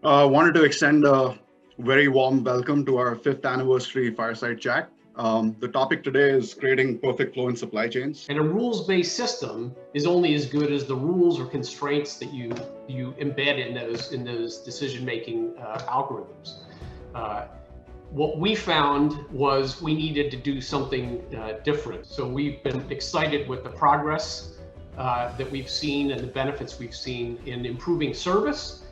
Wanted to extend a very warm welcome to our fifth anniversary fireside chat. The topic today is creating perfect flow in supply chains. And a rules-based system is only as good as the rules or constraints that you embed in those decision-making algorithms. What we found was we needed to do something different. So we've been excited with the progress that we've seen and the benefits we've seen in improving service,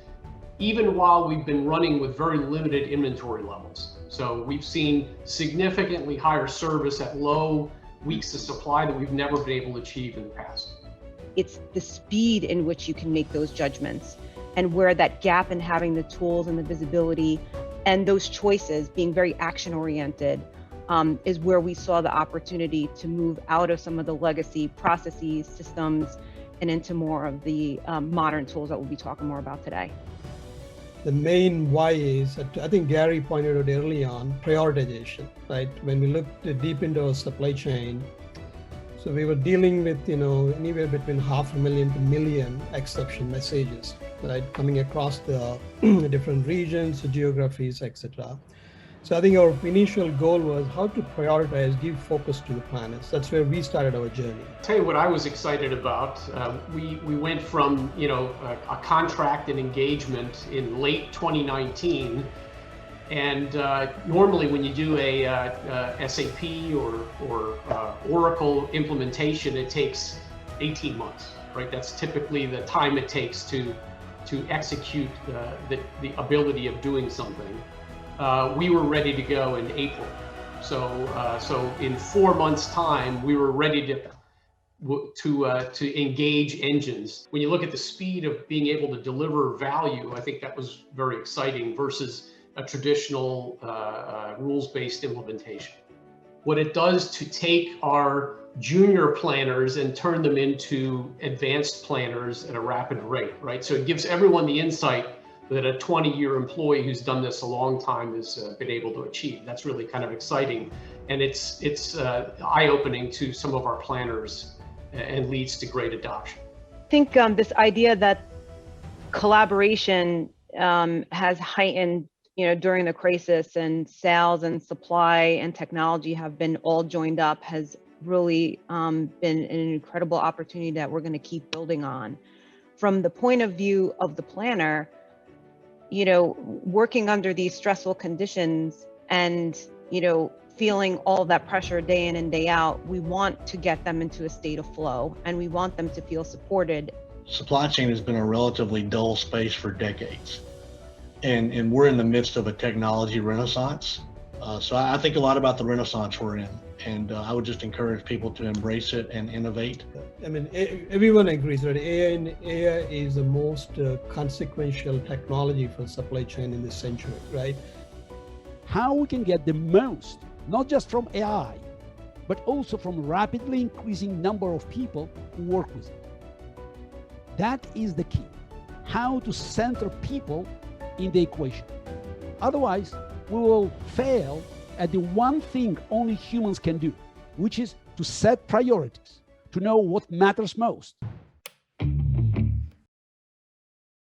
even while we've been running with very limited inventory levels. So we've seen significantly higher service at low weeks of supply that we've never been able to achieve in the past. It's the speed in which you can make those judgments, and where that gap in having the tools and the visibility and those choices being very action oriented is where we saw the opportunity to move out of some of the legacy processes, systems, and into more of the modern tools that we'll be talking more about today. The main why is, I think Gary pointed out early on, prioritization, right? When we looked deep into our supply chain, so we were dealing with, anywhere between 500,000 to 1 million exception messages, right? Coming across the different regions, geographies, etc. So I think our initial goal was how to prioritize, give focus to the planners. That's where we started our journey. I'll tell you what I was excited about. We went from a contract and engagement in late 2019, and normally when you do a SAP or Oracle implementation, it takes 18 months, right? That's typically the time it takes to execute the ability of doing something. We were ready to go in April. So in 4 months' time, we were ready to engage engines. When you look at the speed of being able to deliver value, I think that was very exciting versus a traditional rules-based implementation. What it does to take our junior planners and turn them into advanced planners at a rapid rate, right? So it gives everyone the insight that a 20-year employee who's done this a long time has been able to achieve. That's really kind of exciting. And it's eye-opening to some of our planners and leads to great adoption. I think this idea that collaboration has heightened during the crisis, and sales and supply and technology have been all joined up, has really been an incredible opportunity that we're going to keep building on. From the point of view of the planner, working under these stressful conditions and, feeling all that pressure day in and day out, we want to get them into a state of flow, and we want them to feel supported. Supply chain has been a relatively dull space for decades. And we're in the midst of a technology renaissance. So I think a lot about the renaissance we're in. And I would just encourage people to embrace it and innovate. I mean, everyone agrees that AI is the most consequential technology for supply chain in this century, right? How we can get the most, not just from AI, but also from rapidly increasing number of people who work with it. That is the key. How to center people in the equation. Otherwise, we will fail at the one thing only humans can do, which is to set priorities, to know what matters most.